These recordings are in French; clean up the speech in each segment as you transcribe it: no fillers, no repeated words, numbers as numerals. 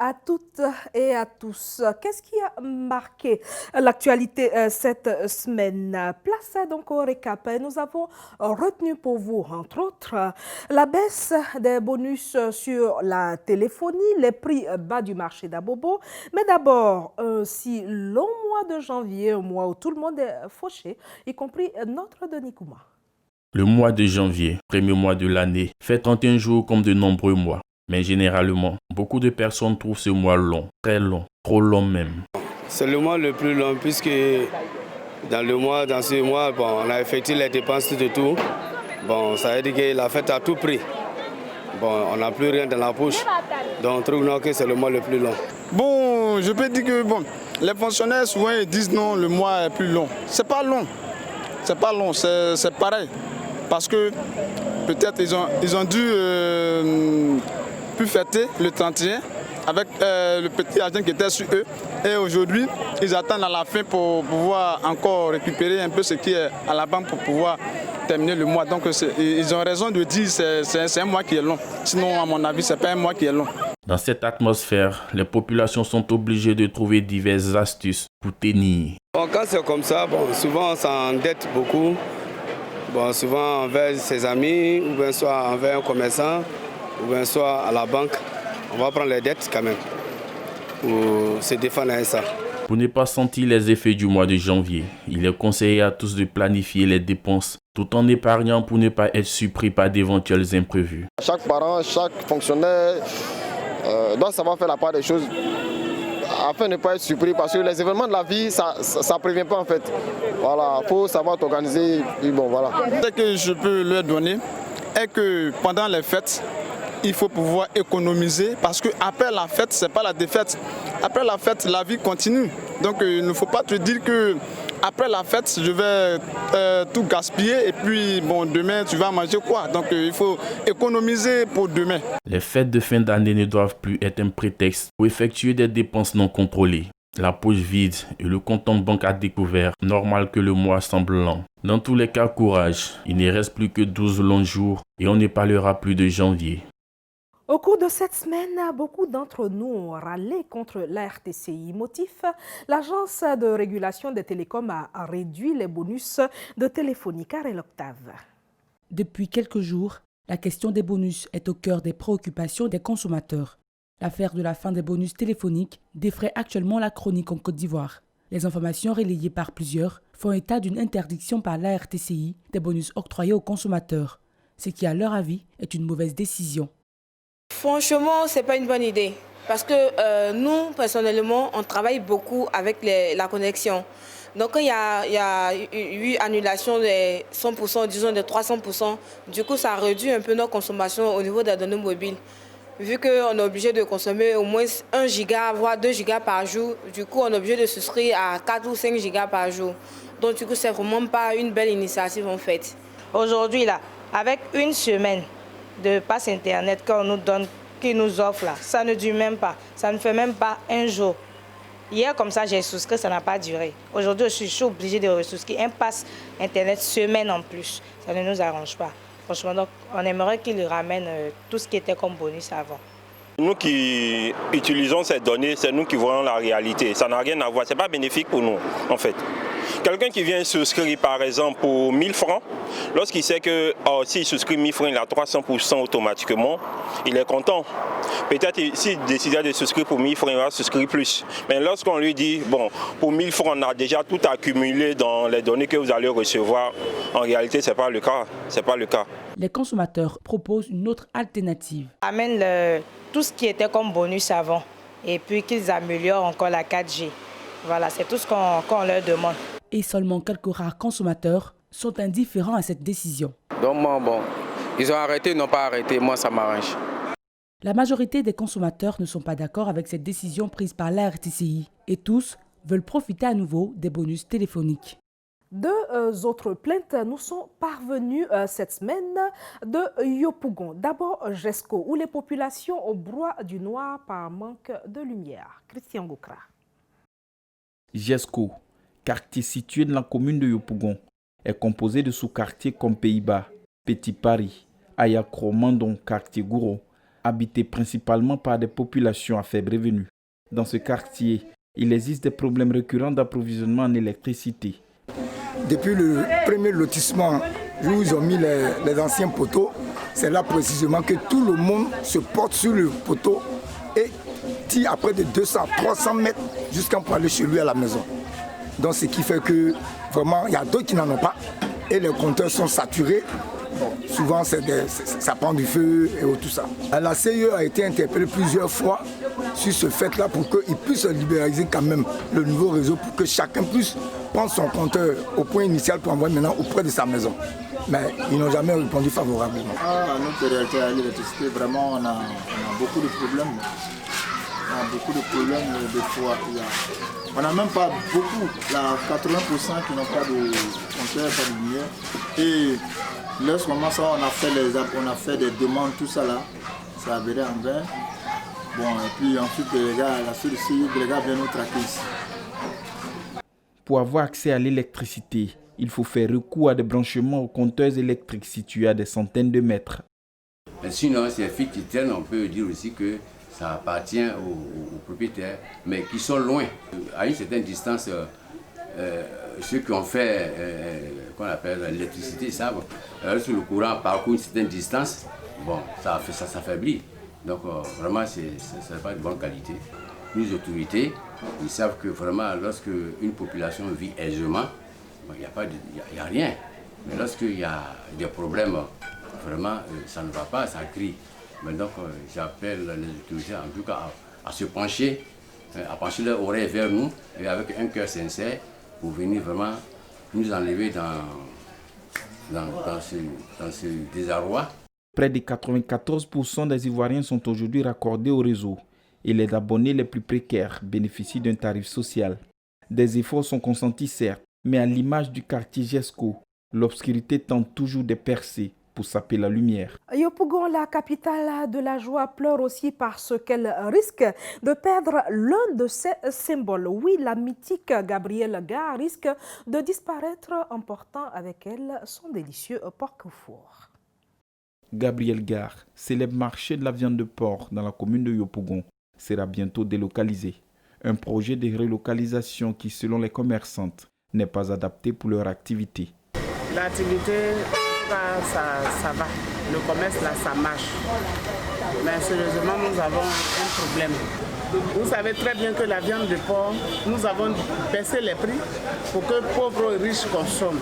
à toutes et à tous. Qu'est-ce qui a marqué l'actualité cette semaine? Place donc au récap. Nous avons retenu pour vous, entre autres, la baisse des bonus sur la téléphonie, les prix bas du marché d'Abobo. Mais d'abord, si long mois de janvier, un mois où tout le monde est fauché, y compris notre Denis Kouma. Le mois de janvier, premier mois de l'année, fait 31 jours comme de nombreux mois. Mais généralement, beaucoup de personnes trouvent ce mois long, très long, trop long même. C'est le mois le plus long puisque dans ce mois, on a effectué les dépenses de tout. Ça veut dire que la fête a tout pris. On n'a plus rien dans la poche. Donc, on trouve que c'est le mois le plus long. Je peux dire que les fonctionnaires souvent ils disent non, le mois est plus long. C'est pas long. C'est pas long, c'est pareil. Parce que peut-être ils ont dû plus fêter le 31 avec le petit argent qui était sur eux. Et aujourd'hui, ils attendent à la fin pour pouvoir encore récupérer un peu ce qui est à la banque pour pouvoir terminer le mois. Donc ils ont raison de dire que c'est un mois qui est long. Sinon, à mon avis, ce n'est pas un mois qui est long. Dans cette atmosphère, les populations sont obligées de trouver diverses astuces pour tenir. Quand c'est comme ça, souvent on s'endette beaucoup. Souvent envers ses amis, ou bien soit envers un commerçant, ou bien soit à la banque. On va prendre les dettes quand même pour se défendre à ça. Pour ne pas sentir les effets du mois de janvier, il est conseillé à tous de planifier les dépenses tout en épargnant pour ne pas être surpris par d'éventuels imprévus. Chaque parent, chaque fonctionnaire doit savoir faire la part des choses afin de ne pas être surpris parce que les événements de la vie, ça ne prévient pas en fait. Voilà, il faut savoir t'organiser. Voilà. Ce que je peux leur donner est que pendant les fêtes, il faut pouvoir économiser parce qu'après la fête, ce n'est pas la défaite. Après la fête, la vie continue. Donc il ne faut pas te dire que après la fête, je vais tout gaspiller et puis demain, tu vas manger quoi? Donc il faut économiser pour demain. Les fêtes de fin d'année ne doivent plus être un prétexte pour effectuer des dépenses non contrôlées. La poche vide et le compte en banque à découvert, normal que le mois semble lent. Dans tous les cas, courage. Il ne reste plus que 12 longs jours et on ne parlera plus de janvier. Au cours de cette semaine, beaucoup d'entre nous ont râlé contre la RTCI. Motif, l'Agence de régulation des télécoms a réduit les bonus de téléphonie Carrel Octave. Depuis quelques jours, la question des bonus est au cœur des préoccupations des consommateurs. L'affaire de la fin des bonus téléphoniques défraie actuellement la chronique en Côte d'Ivoire. Les informations relayées par plusieurs font état d'une interdiction par la RTCI des bonus octroyés aux consommateurs, ce qui, à leur avis, est une mauvaise décision. Franchement, ce n'est pas une bonne idée parce que nous, personnellement, on travaille beaucoup avec la connexion. Donc, quand il y a eu annulation de 100%, disons de 300%, du coup, ça réduit un peu notre consommation au niveau des données mobiles. Vu qu'on est obligé de consommer au moins 1 giga, voire 2 gigas par jour, du coup, on est obligé de souscrire à 4 ou 5 gigas par jour. Donc, du coup, ce n'est vraiment pas une belle initiative en fait. Aujourd'hui, là, avec une semaine de passe internet qu'on nous donne, qu'ils nous offrent là, ça ne dure même pas, ça ne fait même pas un jour. Hier comme ça j'ai souscrit, ça n'a pas duré. Aujourd'hui je suis obligée de ressouscrire un passe internet semaine en plus, ça ne nous arrange pas. Franchement donc on aimerait qu'ils ramènent tout ce qui était comme bonus avant. Nous qui utilisons ces données, c'est nous qui voyons la réalité. Ça n'a rien à voir, ce n'est pas bénéfique pour nous en fait. Quelqu'un qui vient souscrire par exemple pour 1000 francs, lorsqu'il sait que s'il souscrit 1000 francs, il a 300% automatiquement, il est content. Peut-être s'il décide de souscrire pour 1000 francs, il va souscrire plus. Mais lorsqu'on lui dit, pour 1000 francs, on a déjà tout accumulé dans les données que vous allez recevoir, en réalité, ce n'est pas le cas. C'est pas le cas. Les consommateurs proposent une autre alternative. Amène tout ce qui était comme bonus avant et puis qu'ils améliorent encore la 4G. Voilà, c'est tout ce qu'on leur demande. Et seulement quelques rares consommateurs sont indifférents à cette décision. Donc ils ont arrêté, ils n'ont pas arrêté, moi ça m'arrange. La majorité des consommateurs ne sont pas d'accord avec cette décision prise par la RTCI et tous veulent profiter à nouveau des bonus téléphoniques. Deux autres plaintes nous sont parvenues cette semaine de Yopougon. D'abord, GESCO, où les populations au broie du noir par manque de lumière. Christian Goukra. GESCO, quartier situé dans la commune de Yopougon, est composé de sous-quartiers comme Pays-Bas, Petit Paris, Ayakro, Mandon, quartier Gouro, habité principalement par des populations à faible revenu. Dans ce quartier, il existe des problèmes récurrents d'approvisionnement en électricité. Depuis le premier lotissement où ils ont mis les anciens poteaux, c'est là précisément que tout le monde se porte sur le poteau et tire après de 200, 300 mètres jusqu'à pour aller chez lui à la maison. Donc ce qui fait que vraiment il y a d'autres qui n'en ont pas et les compteurs sont saturés. Bon, souvent ça prend du feu et tout ça. La CIE a été interpellée plusieurs fois sur ce fait-là pour qu'ils puissent libéraliser quand même le nouveau réseau pour que chacun puisse prendre son compteur au point initial pour envoyer maintenant auprès de sa maison. Mais ils n'ont jamais répondu favorablement. Notre réalité à l'électricité, vraiment, on a beaucoup de problèmes. On a beaucoup de problèmes de fois. On n'a même pas beaucoup, là, 80% qui n'ont pas de compteur, pas de lumière. Et lorsqu'on ça, on a fait des demandes, tout ça là, ça a viré en vain. Bon, et puis ensuite, les gars viennent nous traquer ici. Pour avoir accès à l'électricité, il faut faire recours à des branchements aux compteurs électriques situés à des centaines de mètres. Mais sinon, ces filles qui tiennent, on peut dire aussi que ça appartient aux propriétaires, mais qui sont loin. À une certaine distance, ceux qui ont fait, qu'on appelle l'électricité, savent, sur le courant parcourt une certaine distance, bon, ça s'affaiblit. Donc vraiment, ce n'est pas de bonne qualité. Les autorités, ils savent que vraiment, lorsque une population vit aisément, il n'y a rien. Mais lorsqu'il y a des problèmes, vraiment, ça ne va pas, ça crie. Mais donc, j'appelle les autorités, en tout cas, à se pencher, à pencher leur oreille vers nous, et avec un cœur sincère, pour venir vraiment nous enlever dans ce désarroi. Près de 94% des Ivoiriens sont aujourd'hui raccordés au réseau et les abonnés les plus précaires bénéficient d'un tarif social. Des efforts sont consentis certes, mais à l'image du quartier Jesco, l'obscurité tente toujours de percer pour saper la lumière. Yopougon, la capitale de la joie, pleure aussi parce qu'elle risque de perdre l'un de ses symboles. Oui, la mythique Gabrielle Gare risque de disparaître, emportant avec elle son délicieux porc au four. Gabrielle Gare, célèbre marché de la viande de porc dans la commune de Yopougon, sera bientôt délocalisé. Un projet de relocalisation qui, selon les commerçantes, n'est pas adapté pour leur activité. L'activité, ça va. Le commerce, là, ça marche. Mais sérieusement, nous avons un problème. Vous savez très bien que la viande de porc, nous avons baissé les prix pour que pauvres et riches consomment.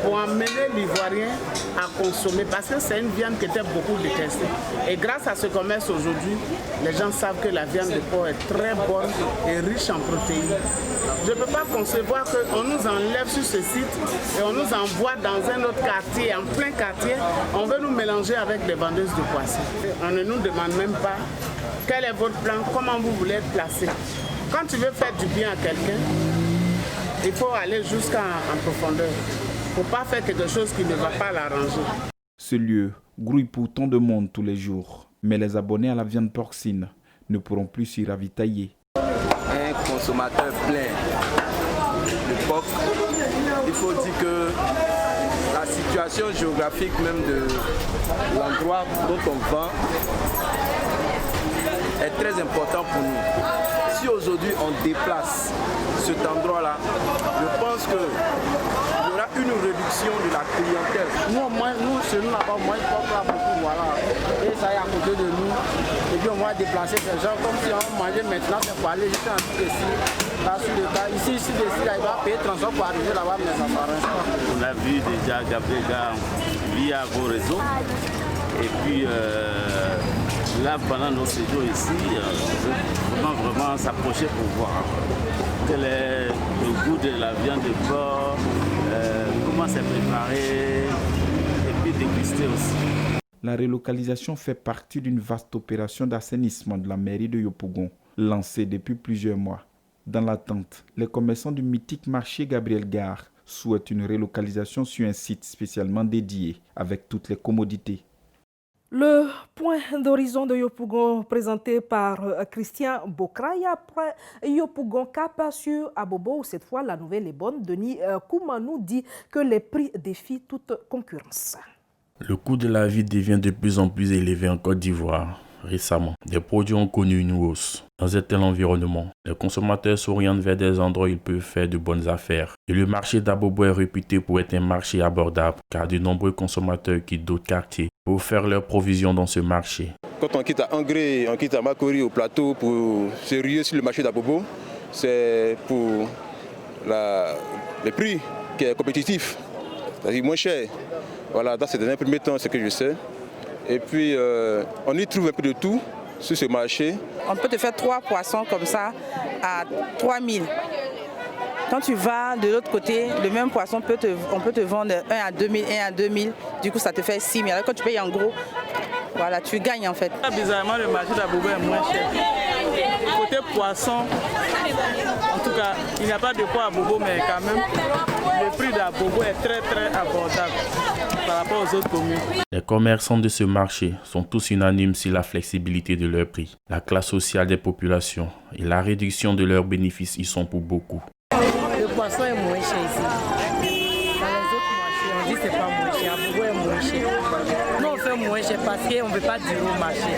Pour emmener l'Ivoirien à consommer, parce que c'est une viande qui était beaucoup détestée. Et grâce à ce commerce aujourd'hui, les gens savent que la viande de porc est très bonne et riche en protéines. Je ne peux pas concevoir qu'on nous enlève sur ce site et on nous envoie dans un autre quartier, en plein quartier, on veut nous mélanger avec les vendeuses de poissons. On ne nous demande même pas quel est votre plan, comment vous voulez être placé. Quand tu veux faire du bien à quelqu'un, il faut aller jusqu'en profondeur. Il ne faut pas faire quelque chose qui ne va pas l'arranger. Ce lieu grouille pourtant de monde tous les jours, mais les abonnés à la viande porcine ne pourront plus s'y ravitailler. Un consommateur plein de porc, il faut dire que la situation géographique même de l'endroit dont on vend est très important pour nous. Si aujourd'hui on déplace cet endroit-là, je pense qu'il y aura une réduction de la clientèle. Nous, au moins, chez nous là-bas, moi, il faut pas beaucoup, voilà. Et ça est à côté de nous. Et puis on va déplacer ces gens comme si on mangeait maintenant, c'est pour aller juste un truc ici. Là, sur le tas. Ici, là, il va payer transport pour arriver là-bas, mais ça s'arrange pas. On a vu déjà Gabriel Gare via vos réseaux. Et puis là, pendant nos séjours ici, vraiment s'approcher pour voir quel est le goût de la viande de porc, comment c'est préparé, et puis déguster aussi. La relocalisation fait partie d'une vaste opération d'assainissement de la mairie de Yopougon, lancée depuis plusieurs mois. Dans l'attente, les commerçants du mythique marché Gabrielle Gare souhaitent une relocalisation sur un site spécialement dédié, avec toutes les commodités. Le point d'horizon de Yopougon présenté par Christian Bokraya après Yopougon Cap sur Abobo. Cette fois, la nouvelle est bonne. Denis Koumanou dit que les prix défient toute concurrence. Le coût de la vie devient de plus en plus élevé en Côte d'Ivoire. Récemment, des produits ont connu une hausse. Dans un tel environnement, les consommateurs s'orientent vers des endroits où ils peuvent faire de bonnes affaires. Et le marché d'Abobo est réputé pour être un marché abordable, car de nombreux consommateurs quittent d'autres quartiers pour faire leurs provisions dans ce marché. Quand on quitte à Angré, on quitte à Makori au plateau pour se ruer sur le marché d'Abobo, c'est pour le prix qui est compétitif, c'est-à-dire moins cher. Voilà, c'est dans un premier temps ce que je sais. Et puis on y trouve un peu de tout sur ce marché. On peut te faire 3 poissons comme ça à 3 000. Quand tu vas de l'autre côté, le même poisson, on peut te vendre 1 à 2 000, 1 à 2 000. Du coup, ça te fait 6 000. Alors quand tu payes en gros, voilà, tu gagnes en fait. Bizarrement, le marché d'Abobo est moins cher. Côté poisson, en tout cas, il n'y a pas de poids à Bobo, mais quand même, le prix d'Abobo est très abordable par rapport aux autres communes. Les commerçants de ce marché sont tous unanimes sur la flexibilité de leurs prix. La classe sociale des populations et la réduction de leurs bénéfices y sont pour beaucoup. Le poisson est moins cher ici. Dans les autres marchés, on dit que ce n'est pas moins cher. Abobo est moins cher. Nous, on fait moins cher parce qu'on ne veut pas durer au marché.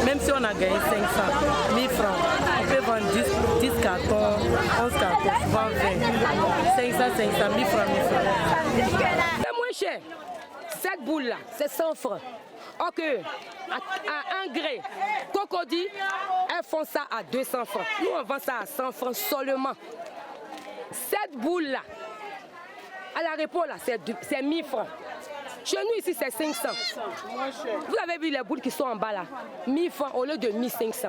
Même si on a gagné 500, 1000 francs, on peut vendre 10 cartons, 11 cartons, souvent 20. 500, 1000 francs, 1000 francs. C'est moins cher. Cette boule-là, c'est 100 francs. Ok, à Angré, Cocody, elles font ça à 200 francs. Nous, on vend ça à 100 francs seulement. Cette boule-là, à la Répo, là, c'est 1000 francs. Chez nous, ici, c'est 500. Vous avez vu les boules qui sont en bas, là. 1000 francs au lieu de 1500.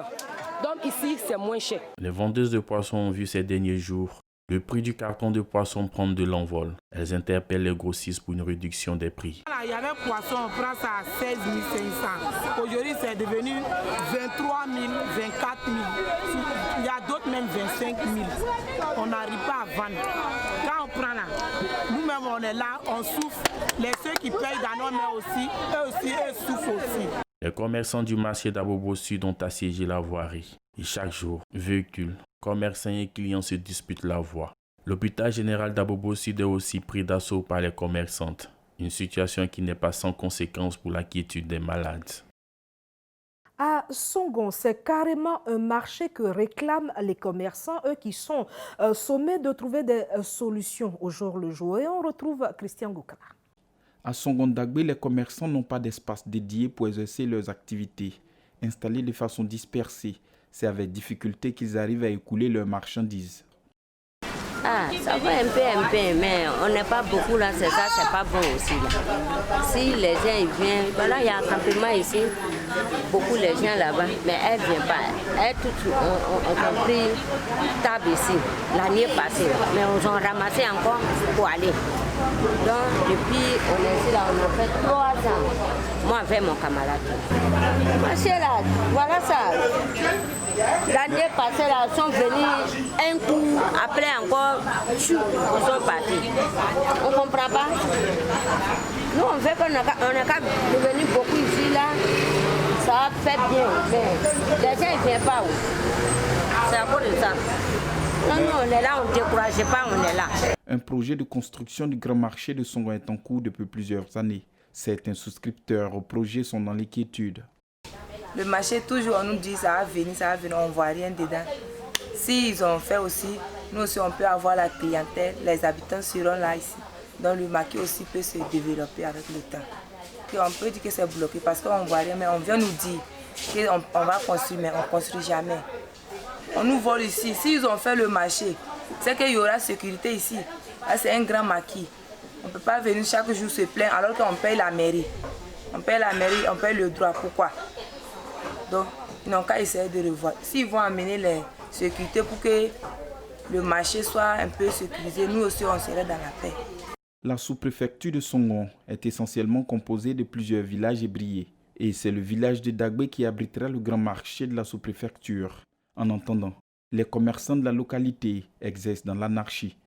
Donc ici, c'est moins cher. Les vendeuses de poissons ont vu ces derniers jours le prix du carton de poisson prendre de l'envol. Elles interpellent les grossistes pour une réduction des prix. Il y avait poisson, on prend ça à 16 500. Aujourd'hui, c'est devenu 23 000, 24 000. Il y a d'autres même 25 000. On n'arrive pas à vendre. Quand on prend là, nous-mêmes, on est là, on souffre. Ceux qui payent dans nos mains aussi, eux souffrent aussi. Les commerçants du marché d'Abobo Sud ont assiégé la voirie. Et chaque jour, véhicules, commerçants et clients se disputent la voie. L'hôpital général d'Abobo Sud est aussi pris d'assaut par les commerçantes. Une situation qui n'est pas sans conséquence pour la quiétude des malades. À Songon, c'est carrément un marché que réclament les commerçants, eux qui sont sommés de trouver des solutions au jour le jour. Et on retrouve Christian Goukra. À Songon-Dagbé, les commerçants n'ont pas d'espace dédié pour exercer leurs activités. Installés de façon dispersée, c'est avec difficulté qu'ils arrivent à écouler leurs marchandises. Ah, ça va un peu, mais on n'est pas beaucoup là, c'est ça, c'est pas bon aussi. Là. Si les gens ils viennent, voilà, il y a un campement ici, beaucoup les gens là-bas, mais elles ne viennent pas. Elles ont pris table ici l'année passée, mais on ont ramassé encore pour aller. Donc, depuis, on est ici là, on a fait 3 ans. Moi, avec mon camarade. Marché là, voilà ça. L'année passée, là, ils sont venus un coup, après encore, ils sont partis. On ne comprend pas. Nous, on veut qu'on a qu'à devenir beaucoup ici, là. Ça fait bien, mais les gens ne viennent pas. C'est à cause de ça. Non, on est là, on ne décourage pas, on est là. Un projet de construction du grand marché de Songon est en cours depuis plusieurs années. Certains souscripteurs au projet sont dans l'inquiétude. Le marché, toujours, on nous dit ça va venir, on ne voit rien dedans. S'ils ont fait aussi, nous aussi, on peut avoir la clientèle, les habitants seront là ici. Donc le marché aussi peut se développer avec le temps. Et on peut dire que c'est bloqué parce qu'on ne voit rien, mais on vient nous dire qu'on va construire, mais on ne construit jamais. On nous vole ici. S'ils ont fait le marché, c'est qu'il y aura sécurité ici. Là, c'est un grand maquis. On ne peut pas venir chaque jour se plaindre alors qu'on paye la mairie. On paye la mairie, on paye le droit. Pourquoi? Donc, ils n'ont qu'à essayer de revoir. S'ils vont amener les sécurités pour que le marché soit un peu sécurisé, nous aussi, on serait dans la paix. La sous-préfecture de Songon est essentiellement composée de plusieurs villages ébriés. Et c'est le village de Dagbé qui abritera le grand marché de la sous-préfecture. En attendant, les commerçants de la localité exercent dans l'anarchie.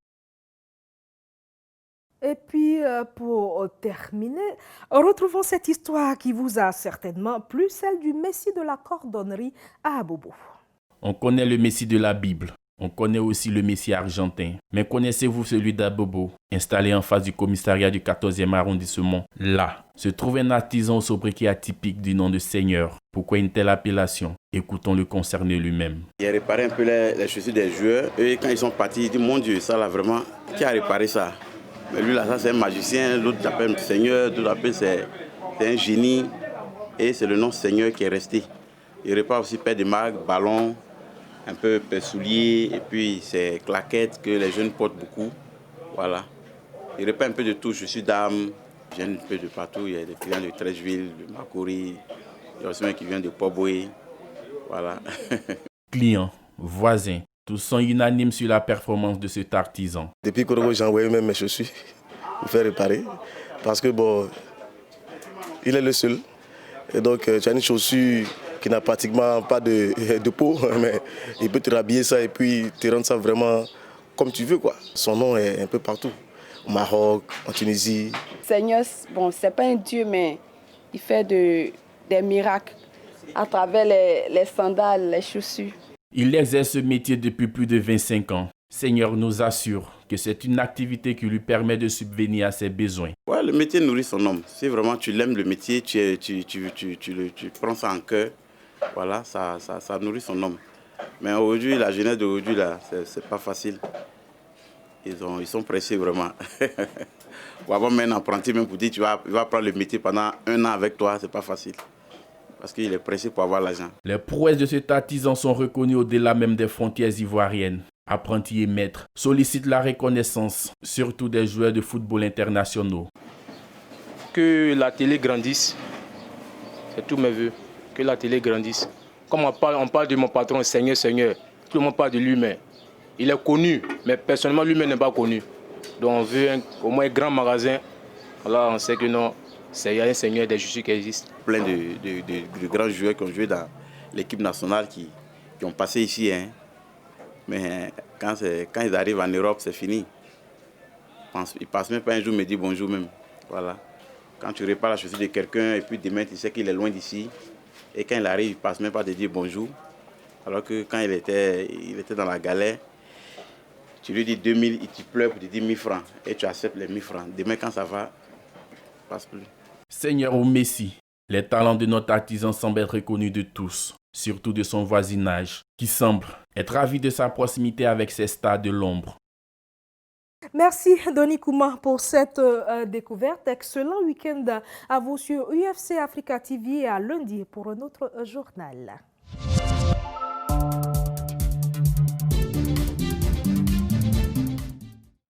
Et puis, pour terminer, retrouvons cette histoire qui vous a certainement plu, celle du Messie de la cordonnerie à Abobo. On connaît le Messie de la Bible. On connaît aussi le Messi argentin. Mais connaissez-vous celui d'Abobo, installé en face du commissariat du 14e arrondissement? Là se trouve un artisan au sobriquet atypique du nom de Seigneur. Pourquoi une telle appellation? Écoutons le concerné lui-même. Il a réparé un peu les chaussures des joueurs. Et quand ils sont partis, ils disent, mon Dieu, ça là vraiment, qui a réparé ça? Mais lui là, ça c'est un magicien, l'autre l'appelle Seigneur, l'autre l'appelle c'est un génie. Et c'est le nom Seigneur qui est resté. Il répare aussi paire de marques, ballons, un peu souliers, et puis c'est claquettes que les jeunes portent beaucoup. Voilà. Il répare un peu de tout, je suis dame, je viens un peu de partout. Il y a des clients de Treichville, de Makori, il y a aussi un qui vient de Poboué. Voilà. Clients, voisins, tous sont unanimes sur la performance de cet artisan. Depuis que j'ai envoyé même mes chaussures pour faire réparer, parce que bon, il est le seul. Et donc tu as une chaussure qui n'a pratiquement pas de peau, mais il peut te rhabiller ça et puis te rendre ça vraiment comme tu veux, quoi. Son nom est un peu partout, au Maroc, en Tunisie. Seigneur, bon, c'est pas un dieu, mais il fait des miracles à travers les sandales, les chaussures. Il exerce ce métier depuis plus de 25 ans. Seigneur nous assure que c'est une activité qui lui permet de subvenir à ses besoins. Ouais, le métier nourrit son homme. Si vraiment tu l'aimes, le métier, tu prends ça en cœur, voilà, ça nourrit son homme. Mais aujourd'hui, la jeunesse d'aujourd'hui, là, c'est pas facile. Ils sont pressés vraiment. Pour avoir même un apprenti, même pour dire tu vas prendre le métier pendant 1 an avec toi, c'est pas facile. Parce qu'il est pressé pour avoir l'argent. Les prouesses de cet artisan sont reconnues au-delà même des frontières ivoiriennes. Apprentis et maîtres sollicitent la reconnaissance, surtout des joueurs de football internationaux. Que la télé grandisse, c'est tous mes voeux. Que la télé grandisse. Comme on parle de mon patron Seigneur, tout le monde parle de lui, mais il est connu, mais personnellement lui-même n'est pas connu. Donc on veut au moins un grand magasin. Là on sait que non, il y a un Seigneur des chaussures qui existent. Plein de grands joueurs qui ont joué dans l'équipe nationale qui ont passé ici. Hein. Mais quand ils arrivent en Europe, c'est fini. Ils ne passent même pas un jour me dire bonjour même. Voilà. Quand tu répares la chaussure de quelqu'un et puis demain tu sais qu'il est loin d'ici. Et quand il arrive, il ne passe même pas de dire bonjour. Alors que quand il était dans la galère, tu lui dis 2000, il te pleure pour te dire 1000 francs. Et tu acceptes les 1000 francs. Demain quand ça va, ne passe plus. Seigneur ou Messi, les talents de notre artisan semblent être reconnus de tous, surtout de son voisinage, qui semble être ravi de sa proximité avec ses stars de l'ombre. Merci Doni Kouma pour cette découverte. Excellent week-end à vous sur UFC Africa TV et à lundi pour un autre journal.